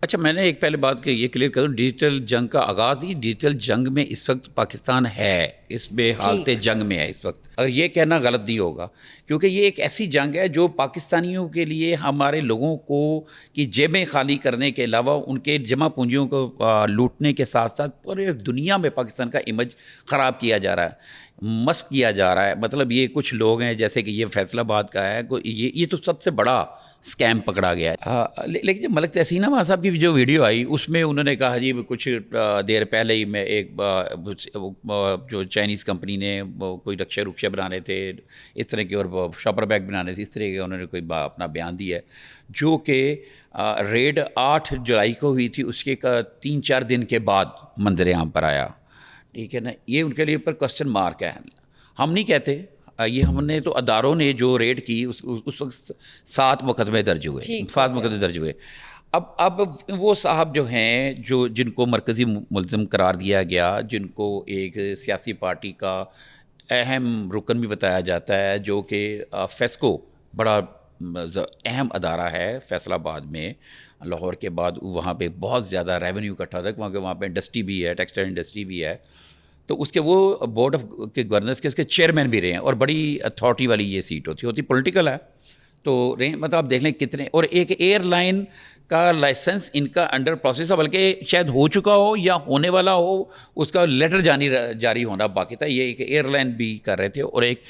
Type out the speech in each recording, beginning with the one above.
اچھا، میں نے ایک پہلے بات کہ یہ کلیئر کروں، ڈیجیٹل جنگ کا آغاز ہی ڈیجیٹل جنگ میں اس وقت پاکستان ہے، اس میں حالت ٹھیک جنگ میں ہے اس وقت، اگر یہ کہنا غلط نہیں ہوگا، کیونکہ یہ ایک ایسی جنگ ہے جو پاکستانیوں کے لیے ہمارے لوگوں کو کی جیبیں خالی کرنے کے علاوہ ان کے جمع پونجیوں کو لوٹنے کے ساتھ ساتھ پورے دنیا میں پاکستان کا امیج خراب کیا جا رہا ہے، مسخ کیا جا رہا ہے. مطلب یہ کچھ لوگ ہیں جیسے کہ یہ فیصل آباد کا ہے، یہ تو سب سے بڑا اسکیم پکڑا گیا ہے. لیکن جب ملک تحسین احمد صاحب کی جو ویڈیو آئی اس میں انہوں نے کہا جی کچھ دیر پہلے ہی میں ایک جو چائنیز کمپنی نے کوئی رکشے بنانے تھے اس طرح کے، اور شاپر بیگ بنانے تھے اس طرح کے، انہوں نے کوئی اپنا بیان دیا ہے، جو کہ ریڈ 8 جولائی کو ہوئی تھی، اس کے 3-4 دن کے بعد منظر عام پر آیا. ٹھیک ہے نا، یہ ان کے لیے اوپر کوسچن مارک ہے. ہم نہیں کہتے یہ، ہم نے تو اداروں نے جو ریڈ کی اس وقت 7 مقدمے درج ہوئے، 7 مقدمے درج ہوئے. اب وہ صاحب جو ہیں جن کو مرکزی ملزم قرار دیا گیا، جن کو ایک سیاسی پارٹی کا اہم رکن بھی بتایا جاتا ہے، جو کہ فیسکو بڑا اہم ادارہ ہے فیصل آباد میں، لاہور کے بعد وہاں پہ بہت زیادہ ریونیو اکٹھا ہوتا ہے کیونکہ وہاں پہ انڈسٹری بھی ہے، ٹیکسٹائل انڈسٹری بھی ہے. تو اس کے وہ بورڈ آف کے گورنرس کے اس کے چیئرمین بھی رہے ہیں، اور بڑی اتھارٹی والی یہ سیٹ ہوتی پولیٹیکل ہے. تو مطلب آپ دیکھ لیں کتنے، اور ایک ایئر لائن کا لائسنس ان کا انڈر پروسیس ہے، بلکہ شاید ہو چکا ہو یا ہونے والا ہو، اس کا لیٹر جاری ہونا باقی تھا. یہ ایک ایئر لائن بھی کر رہے تھے، اور ایک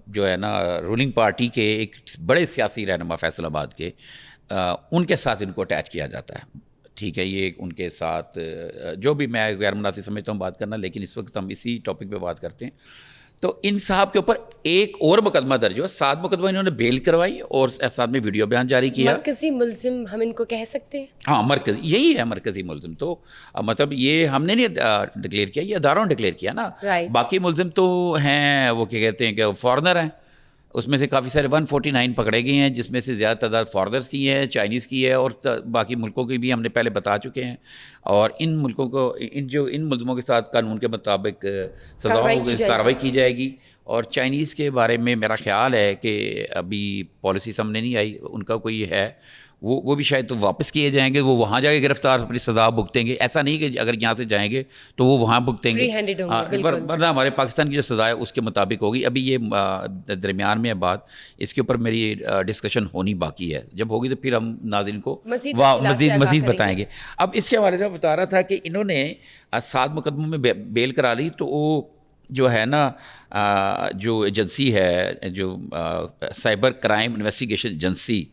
جو ہے نا رولنگ پارٹی کے ایک بڑے سیاسی رہنما فیصل آباد کے، ان کے ساتھ ان کو اٹیچ کیا جاتا ہے. ٹھیک ہے، یہ ان کے ساتھ جو بھی میں غیر مناسب سمجھتا ہوں بات کرنا، لیکن اس وقت ہم اسی ٹاپک پہ بات کرتے ہیں. تو ان صاحب کے اوپر ایک اور مقدمہ درج ہوا، 7 مقدمہ انہوں نے بیل کروائی اور ساتھ میں ویڈیو بیان جاری کیا. مرکزی ملزم ہم ان کو کہہ سکتے ہیں؟ ہاں، مرکزی یہی ہے، مرکزی ملزم. تو مطلب یہ ہم نے نہیں ڈکلیئر کیا، یہ اداروں نے ڈکلیئر کیا نا. باقی ملزم تو ہیں وہ کیا کہتے ہیں کہ فارنر ہیں، اس میں سے کافی سارے 149 پکڑے گئے ہیں، جس میں سے زیادہ تعداد فارنرز کی ہے، چائنیز کی ہے، اور باقی ملکوں کی بھی ہم نے پہلے بتا چکے ہیں. اور ان ملکوں کو ان ملزموں کے ساتھ قانون کے مطابق کارروائی کی جائے گی. اور چائنیز کے بارے میں میرا خیال ہے کہ ابھی پالیسی سامنے نہیں آئی، ان کا کوئی ہے، وہ بھی شاید تو واپس کیے جائیں گے، وہ وہاں جا کے گرفتار اپنی سزا بھگتیں گے. ایسا نہیں کہ اگر یہاں سے جائیں گے تو وہ وہاں بھگتیں گے، ورنہ ہمارے پاکستان کی جو سزا ہے اس کے مطابق ہوگی. ابھی یہ درمیان میں ہے بات، اس کے اوپر میری ڈسکشن ہونی باقی ہے. جب ہوگی تو پھر ہم ناظرین کو مزید بتائیں گے. اب اس کے حوالے سے بتا رہا تھا کہ انہوں نے 7 مقدموں میں بیل کرا لی. تو وہ جو ہے نا جو ایجنسی ہے، جو سائبر کرائم انویسٹیگیشن ایجنسی،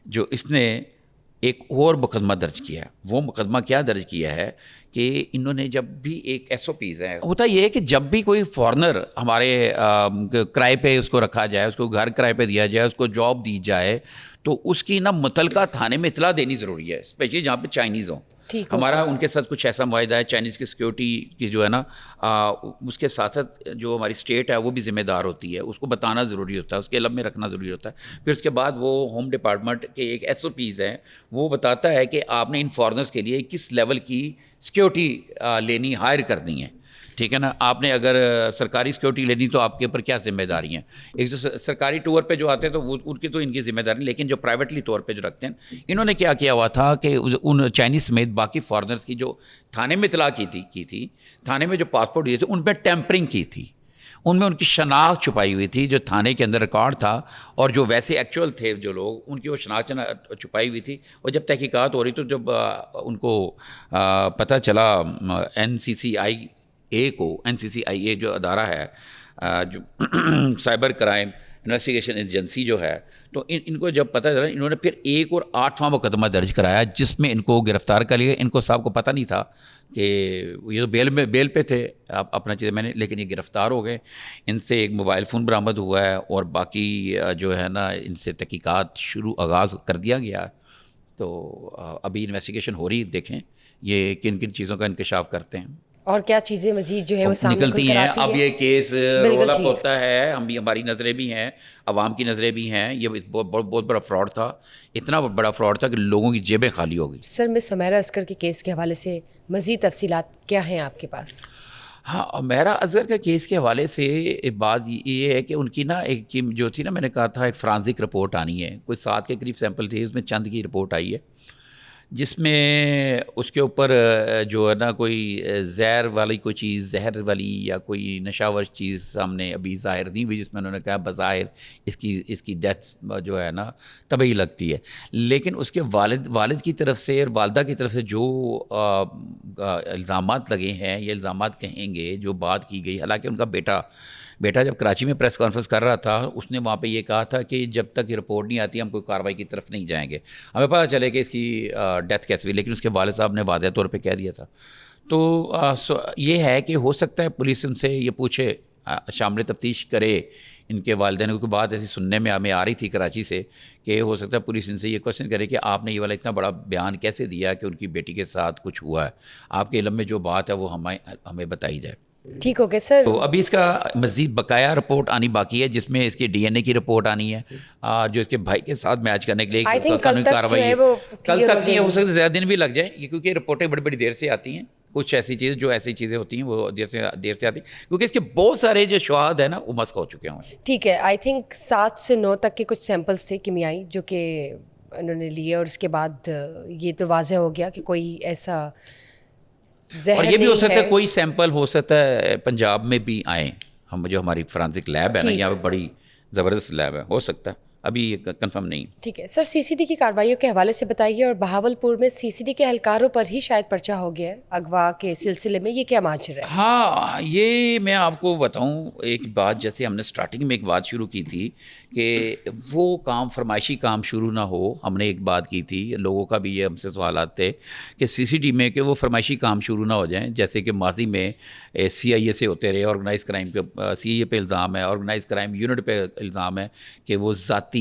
جو اس نے ایک اور مقدمہ درج کیا ہے. وہ مقدمہ کیا درج کیا ہے کہ انہوں نے جب بھی ایک ایس او پیز ہے، ہوتا یہ ہے کہ جب بھی کوئی فارنر ہمارے کرائے پہ اس کو رکھا جائے، اس کو گھر کرائے پہ دیا جائے، اس کو جاب دی جائے، تو اس کی نا متعلقہ تھانے میں اطلاع دینی ضروری ہے، اسپیشلی جہاں پہ چائنیز ہوں. ہمارا ان کے ساتھ کچھ ایسا معاہدہ ہے، چائنیز کی سیکیورٹی کی جو ہے نا، اس کے ساتھ ساتھ جو ہماری اسٹیٹ ہے وہ بھی ذمہ دار ہوتی ہے، اس کو بتانا ضروری ہوتا ہے، اس کے علم میں رکھنا ضروری ہوتا ہے. پھر اس کے بعد وہ ہوم ڈپارٹمنٹ کے ایک ایس او پیز ہیں، وہ بتاتا ہے کہ آپ نے ان فارنرز کے لیے کس لیول کی سیکیورٹی لینی، ہائر کرنی ہے. ٹھیک ہے نا، آپ نے اگر سرکاری سیکیورٹی لینی تو آپ کے اوپر کیا ذمہ داری ہیں. ایک جو سرکاری ٹور پہ جو آتے ہیں تو وہ ان کی تو ان کی ذمہ داری، لیکن جو پرائیویٹلی طور پہ جو رکھتے ہیں، انہوں نے کیا کیا ہوا تھا کہ ان چائنیز سمیت باقی فارنرز کی جو تھانے میں اطلاع کی تھی، تھانے میں جو پاسپورٹ دیے تھے ان پہ ٹیمپرنگ کی تھی، ان میں ان کی شناخت چھپائی ہوئی تھی، جو تھانے کے اندر ریکارڈ تھا، اور جو ویسے ایکچوئل تھے جو لوگ، ان کی وہ شناخت چھپائی ہوئی تھی. اور جب تحقیقات ہو رہی تو جب ان کو پتہ چلا این سی سی آئی اے جو ادارہ ہے، جو سائبر کرائم انویسٹیگیشن ایجنسی جو ہے، تو ان کو جب پتہ چلا، انہوں نے پھر ایک اور 8واں مقدمہ درج کرایا جس میں ان کو گرفتار کر لیا. ان کو صاحب کو پتہ نہیں تھا کہ یہ تو بیل پہ تھے اپنا چیز میں نے، لیکن یہ گرفتار ہو گئے. ان سے ایک موبائل فون برآمد ہوا ہے، اور باقی جو ہے نا ان سے تحقیقات آغاز کر دیا گیا ہے. تو ابھی انویسٹیگیشن ہو رہی ہے، دیکھیں یہ کن کن چیزوں کا انکشاف کرتے ہیں اور کیا چیزیں مزید جو ہے وہ سامنے نکلتی ہیں. اب یہ کیس رول اپ ہوتا ہے، ہماری نظریں بھی ہیں، عوام کی نظریں بھی ہیں. یہ بہت بڑا فراڈ تھا، اتنا بڑا فراڈ تھا کہ لوگوں کی جیبیں خالی ہو گئی. سر، مس سمیرہ عسکر کے کیس کے حوالے سے مزید تفصیلات کیا ہیں آپ کے پاس؟ ہاں، اور مہرا اصغر کا کیس کے حوالے سے ایک بات یہ ہے کہ ان کی نا ایک جو تھی نا، میں نے کہا تھا ایک فرانزک رپورٹ آنی ہے، کوئی 7 کے قریب سیمپل تھے، اس میں چند کی رپورٹ آئی ہے جس میں اس کے اوپر جو ہے نا کوئی زہر والی کوئی چیز، زہر والی یا کوئی نشاور چیز سامنے ابھی ظاہر نہیں ہوئی، جس میں انہوں نے کہا بظاہر اس کی ڈیتھ جو ہے نا طبعی لگتی ہے، لیکن اس کے والد کی طرف سے اور والدہ کی طرف سے جو الزامات لگے ہیں یا الزامات کہیں گے، جو بات کی گئی، حالانکہ ان کا بیٹا جب کراچی میں پریس کانفرنس کر رہا تھا، اس نے وہاں پہ یہ کہا تھا کہ جب تک یہ رپورٹ نہیں آتی ہم کوئی کارروائی کی طرف نہیں جائیں گے، ہمیں پتہ چلے کہ اس کی ڈیتھ کیسے ہوئی، لیکن اس کے والد صاحب نے واضح طور پہ کہہ دیا تھا۔ تو یہ ہے کہ ہو سکتا ہے پولیس ان سے یہ پوچھے، شامل تفتیش کرے ان کے والدین، کیونکہ بات ایسی سننے میں ہمیں آ رہی تھی کراچی سے کہ ہو سکتا ہے پولیس ان سے یہ کوشچن کرے کہ آپ نے یہ والا اتنا بڑا بیان کیسے دیا کہ ان کی بیٹی کے ساتھ کچھ ہوا ہے، آپ کے علم میں جو بات ہے وہ ہمیں بتائی جائے۔ ٹھیک ہو گیا سر۔ تو ابھی اس کا مزید بقایا رپورٹ آنی باقی ہے، جس میں اس کے ڈی این اے کی رپورٹ آنی ہے، جو اس کے بھائی کے ساتھ میچ کرنے کے لیے قانونی کارروائی ہے۔ کل تک نہیں ہو سکتا، زیادہ دن بھی لگ جائیں، کیونکہ رپورٹیں بڑی بڑی دیر سے آتی ہیں، کچھ ایسی چیزیں ہوتی ہیں وہ دیر سے آتی ہیں، کیونکہ اس کے بہت سارے جو شواہد ہیں نا وہ مسخ ہو چکے ہیں۔ ٹھیک ہے، آئی تھنک 7 سے 9 تک کے کچھ سیمپلس تھے کیمیائی جو کہ انہوں نے لیے، اور اس کے بعد یہ تو واضح ہو گیا کہ کوئی ایسا اور یہ بھی ہو سکتا ہے کوئی سیمپل ہو سکتا ہے پنجاب میں بھی آئیں، جو ہماری فرانزک لیب ہے نا، یہاں پہ بڑی زبردست لیب ہے، ہو سکتا ہے، ابھی یہ کنفرم نہیں۔ ٹھیک ہے سر، سی سی ڈی کی کارروائیوں کے حوالے سے بتائیے، اور بہاولپور میں سی سی ڈی کے اہلکاروں پر ہی شاید پرچہ ہو گیا ہے اغوا کے سلسلے میں، یہ کیا ماجرا ہے؟ ہاں، یہ میں آپ کو بتاؤں ایک بات، جیسے ہم نے سٹارٹنگ میں ایک بات شروع کی تھی کہ وہ کام فرمائشی کام شروع نہ ہو، ہم نے ایک بات کی تھی، لوگوں کا بھی یہ ہم سے سوالات تھے کہ سی سی ڈی میں کہ وہ فرمائشی کام شروع نہ ہو جائیں، جیسے کہ ماضی میں سی آئی اے سے ہوتے رہے، آرگنائز کرائم پہ سی آئی اے پہ الزام ہے، آرگنائز کرائم یونٹ پہ الزام ہے کہ وہ ذاتی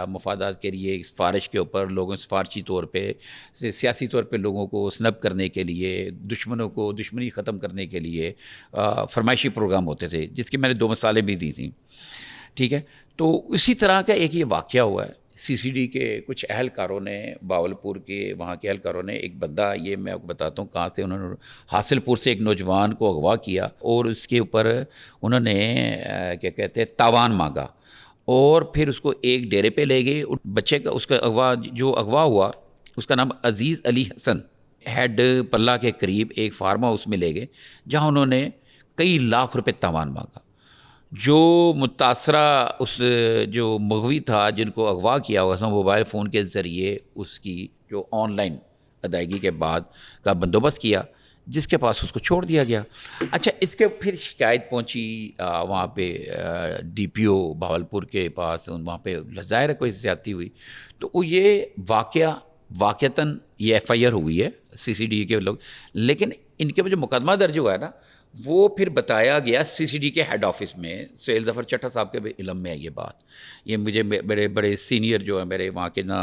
مفادات کے لیے سفارش کے اوپر لوگوں، سفارشی طور پہ سیاسی طور پہ لوگوں کو سنب کرنے کے لیے، دشمنی ختم کرنے کے لیے فرمائشی پروگرام ہوتے تھے، جس کی میں نے 2 مثالیں بھی دی تھیں، ٹھیک ہے۔ تو اسی طرح کا ایک یہ واقعہ ہوا ہے، سی سی ڈی کے کچھ اہلکاروں نے، باولپور کے وہاں کے اہلکاروں نے، ایک بندہ، یہ میں آپ کو بتاتا ہوں کہاں سے، انہوں نے حاصل پور سے ایک نوجوان کو اغوا کیا اور اس کے اوپر انہوں نے کیا کہتے ہیں تاوان مانگا، اور پھر اس کو ایک ڈیرے پہ لے گئے، بچے کا اس کا جو اغوا ہوا اس کا نام عزیز علی حسن، ہیڈ پلہ کے قریب ایک فارم ہاؤس میں لے گئے، جہاں انہوں نے کئی لاکھ روپے تاوان مانگا۔ جو متاثرہ اس جو مغوی تھا جن کو اغوا کیا ہوا تھا، موبائل فون کے ذریعے اس کی جو آن لائن ادائیگی کے بعد کا بندوبست کیا، جس کے پاس اس کو چھوڑ دیا گیا۔ اچھا، اس کے پھر شکایت پہنچی وہاں پہ ڈی پی او بہاولپور کے پاس، وہاں پہ ظاہر ہے کوئی زیادتی ہوئی، تو یہ واقعتاً یہ ایف آئی آر ہوئی ہے سی سی ڈی کے لوگ، لیکن ان کے جو مقدمہ درج ہوا ہے نا، وہ پھر بتایا گیا سی سی ڈی کے ہیڈ آفس میں، سہیل ظفر چٹھا صاحب کے بھی علم میں ہے یہ بات، یہ مجھے بڑے سینئر جو ہے میرے وہاں کے نا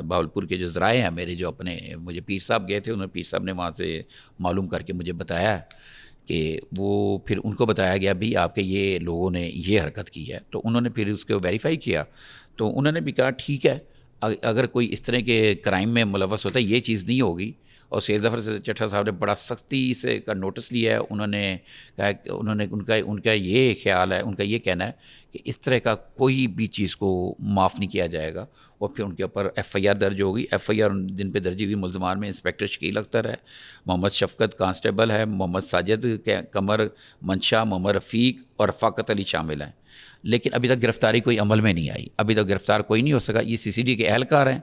بہاولپور کے جو ذرائع ہیں میرے، جو اپنے مجھے پیر صاحب گئے تھے، انہوں نے پیر صاحب نے وہاں سے معلوم کر کے مجھے بتایا کہ وہ پھر ان کو بتایا گیا بھی آپ کے یہ لوگوں نے یہ حرکت کی ہے، تو انہوں نے پھر اس کو ویریفائی کیا، تو انہوں نے بھی کہا ٹھیک ہے، اگر کوئی اس طرح کے کرائم میں ملوث ہوتا ہے یہ چیز نہیں ہوگی، اور سہیل ظفر چٹھا صاحب نے بڑا سختی سے کا نوٹس لیا ہے، انہوں نے کہا کہ ان کا یہ خیال ہے، ان کا یہ کہنا ہے کہ اس طرح کا کوئی بھی چیز کو معاف نہیں کیا جائے گا، اور پھر ان کے اوپر ایف آئی آر درج ہوگی۔ ایف آئی آر جن پہ درج ہوئی ملزمان میں انسپیکٹر شکیل اختر ہے، محمد شفقت کانسٹیبل ہے، محمد ساجد قمر منشا، محمد رفیق اور رفاقت علی شامل ہیں، لیکن ابھی تک گرفتاری کوئی عمل میں نہیں آئی، ابھی تک گرفتار کوئی نہیں ہو سکا۔ یہ سی سی ڈی کے اہلکار ہیں،